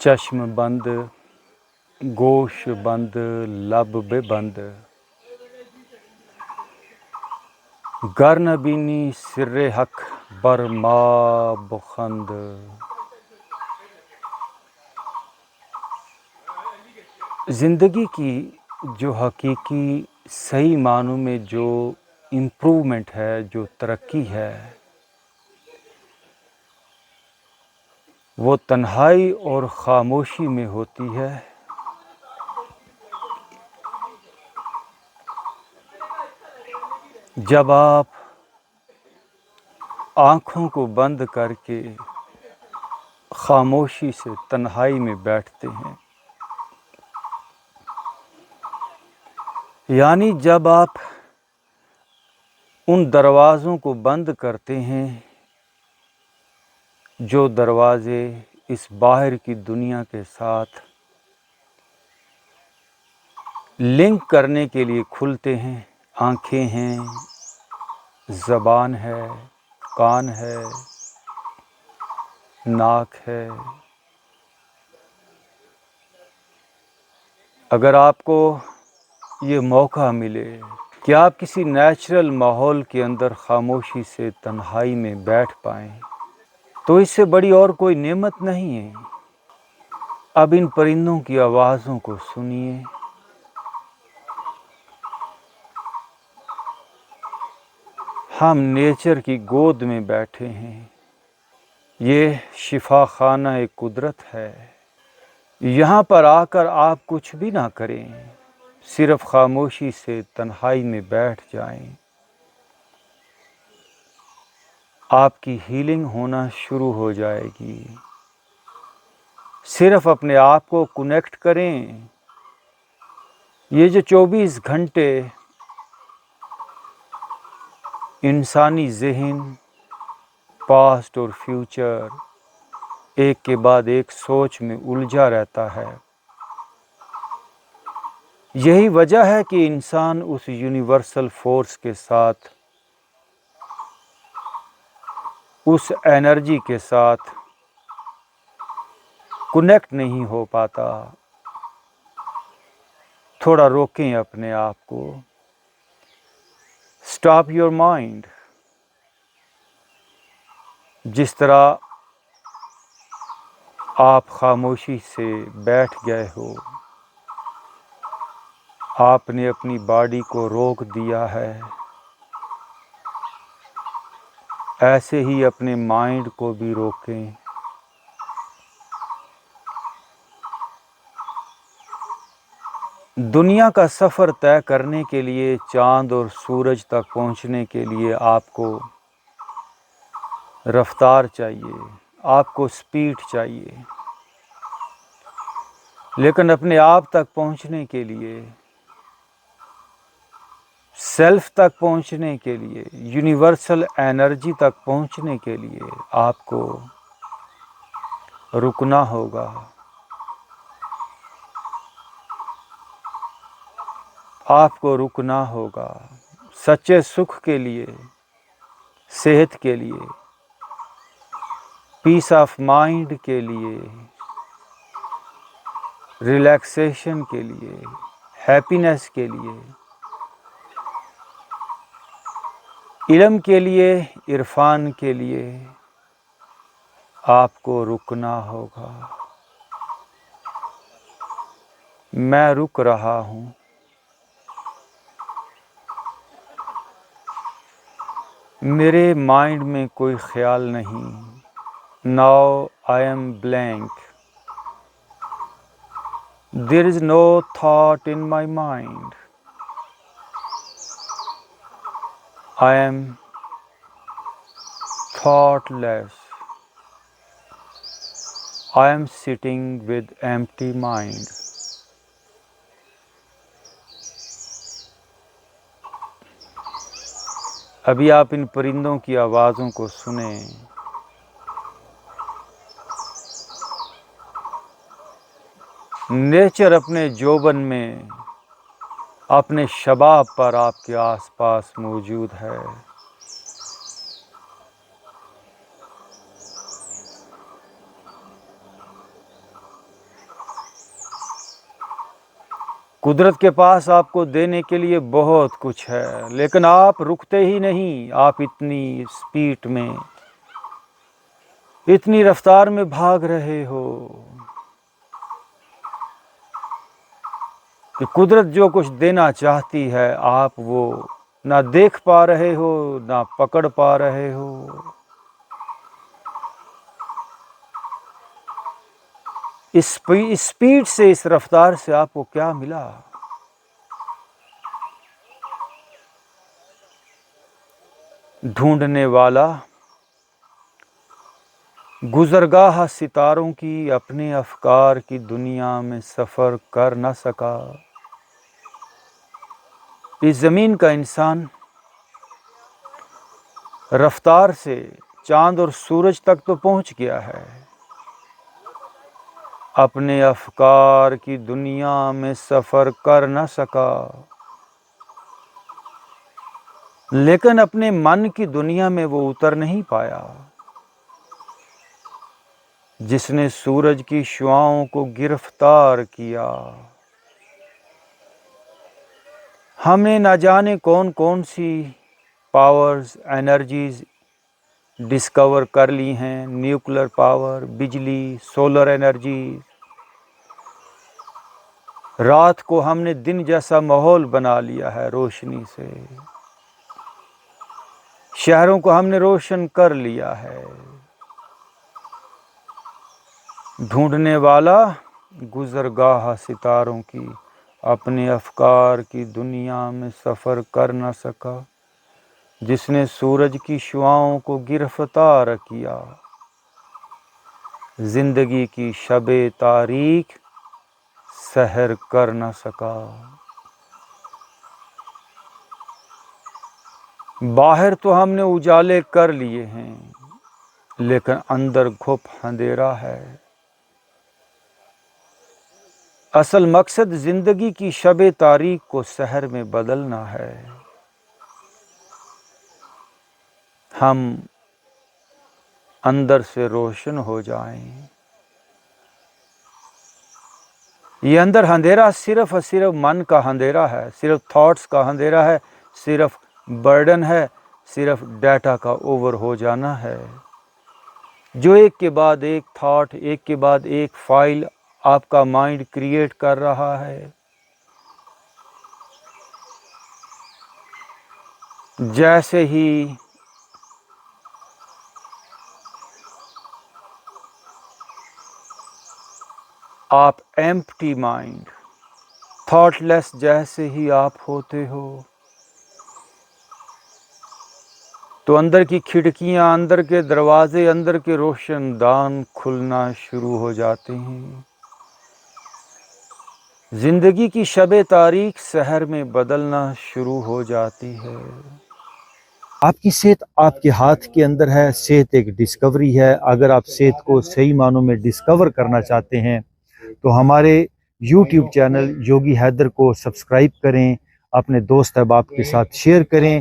چشم بند گوش بند لب بے بند، گر نہ بینی سر حق بر ما بخند۔ زندگی کی جو حقیقی صحیح معنوں میں جو امپرومنٹ ہے، جو ترقی ہے، وہ تنہائی اور خاموشی میں ہوتی ہے۔ جب آپ آنکھوں کو بند کر کے خاموشی سے تنہائی میں بیٹھتے ہیں، یعنی جب آپ ان دروازوں کو بند کرتے ہیں جو دروازے اس باہر کی دنیا کے ساتھ لنک کرنے کے لیے کھلتے ہیں، آنکھیں ہیں، زبان ہے، کان ہے، ناک ہے۔ اگر آپ کو یہ موقع ملے کہ آپ کسی نیچرل ماحول کے اندر خاموشی سے تنہائی میں بیٹھ پائیں، تو اس سے بڑی اور کوئی نعمت نہیں ہے۔ اب ان پرندوں کی آوازوں کو سنیے، ہم نیچر کی گود میں بیٹھے ہیں۔ یہ شفا خانہ قدرت ہے۔ یہاں پر آ کر آپ کچھ بھی نہ کریں، صرف خاموشی سے تنہائی میں بیٹھ جائیں، آپ کی ہیلنگ ہونا شروع ہو جائے گی۔ صرف اپنے آپ کو کنیکٹ کریں۔ یہ جو 24 گھنٹے انسانی ذہن پاسٹ اور فیوچر ایک کے بعد ایک سوچ میں الجھا رہتا ہے، یہی وجہ ہے کہ انسان اس یونیورسل فورس کے ساتھ، اس انرجی کے ساتھ کنیکٹ نہیں ہو پاتا۔ تھوڑا روکیں اپنے آپ کو۔ Stop your mind. جس طرح آپ خاموشی سے بیٹھ گئے ہو، آپ نے اپنی باڈی کو روک دیا ہے، ایسے ہی اپنے مائنڈ کو بھی روکیں۔ دنیا کا سفر طے کرنے کے لیے، چاند اور سورج تک پہنچنے کے لیے آپ کو رفتار چاہیے، آپ کو سپیڈ چاہیے، لیکن اپنے آپ تک پہنچنے کے لیے، سیلف تک پہنچنے کے لیے، یونیورسل انرجی تک پہنچنے کے لیے آپ کو رکنا ہوگا۔ آپ کو رکنا ہوگا سچے سکھ کے لیے، صحت کے لیے، پیس آف مائنڈ کے لیے، ریلیکسیشن کے لیے، ہیپینس کے لیے، علم کے لیے، عرفان کے لیے آپ کو رکنا ہوگا۔ میں رک رہا ہوں۔ میرے مائنڈ میں کوئی خیال نہیں۔ Now I am blank. There is no thought in my mind. I am thoughtless. I am sitting with empty mind. ابھی آپ ان پرندوں کی آوازوں کو سنیں۔ نیچر اپنے جوبن میں، اپنے شباب پر آپ کے آس پاس موجود ہے۔ قدرت کے پاس آپ کو دینے کے لیے بہت کچھ ہے، لیکن آپ رکتے ہی نہیں۔ آپ اتنی سپیڈ میں، اتنی رفتار میں بھاگ رہے ہو کہ قدرت جو کچھ دینا چاہتی ہے آپ وہ نہ دیکھ پا رہے ہو، نہ پکڑ پا رہے ہو۔ اس سپیڈ سے، اس رفتار سے آپ کو کیا ملا؟ ڈھونڈنے والا گزرگاہ ستاروں کی اپنے افکار کی دنیا میں سفر کر نہ سکا۔ اس زمین کا انسان رفتار سے چاند اور سورج تک تو پہنچ گیا ہے، اپنے افکار کی دنیا میں سفر کر نہ سکا، لیکن اپنے من کی دنیا میں وہ اتر نہیں پایا۔ جس نے سورج کی شعاؤں کو گرفتار کیا، ہم نے نہ جانے کون کون سی پاورز، انرجیز ڈسکور کر لی ہیں، نیوکلر پاور، بجلی، سولر انرجی۔ رات کو ہم نے دن جیسا ماحول بنا لیا ہے روشنی سے، شہروں کو ہم نے روشن کر لیا ہے۔ ڈھونڈنے والا گزرگاہ ستاروں کی اپنے افکار کی دنیا میں سفر کر نہ سکا، جس نے سورج کی شعاؤں کو گرفتار کیا، زندگی کی شب تاریک سحر کر نہ سکا۔ باہر تو ہم نے اجالے کر لیے ہیں، لیکن اندر گھپ اندھیرا ہے۔ اصل مقصد زندگی کی شب تاریک کو سحر میں بدلنا ہے۔ ہم اندر سے روشن ہو جائیں۔ یہ اندر اندھیرا صرف اور صرف من کا اندھیرا ہے، صرف تھاٹس کا اندھیرا ہے، صرف برڈن ہے، صرف ڈیٹا کا اوور ہو جانا ہے، جو ایک کے بعد ایک تھاٹ، ایک کے بعد ایک فائل آپ کا مائنڈ کریٹ کر رہا ہے۔ جیسے ہی آپ ایمپٹی مائنڈ، تھاٹ لیس جیسے ہی آپ ہوتے ہو، تو اندر کی کھڑکیاں، اندر کے دروازے، اندر کے روشن دان کھلنا شروع ہو جاتے ہیں۔ زندگی کی شب تاریک سحر میں بدلنا شروع ہو جاتی ہے۔ آپ کی صحت آپ کے ہاتھ کے اندر ہے، صحت ایک ڈسکوری ہے۔ اگر آپ صحت کو صحیح معنوں میں ڈسکور کرنا چاہتے ہیں تو ہمارے یوٹیوب چینل یوگی حیدر کو سبسکرائب کریں، اپنے دوست احباب کے ساتھ شیئر کریں۔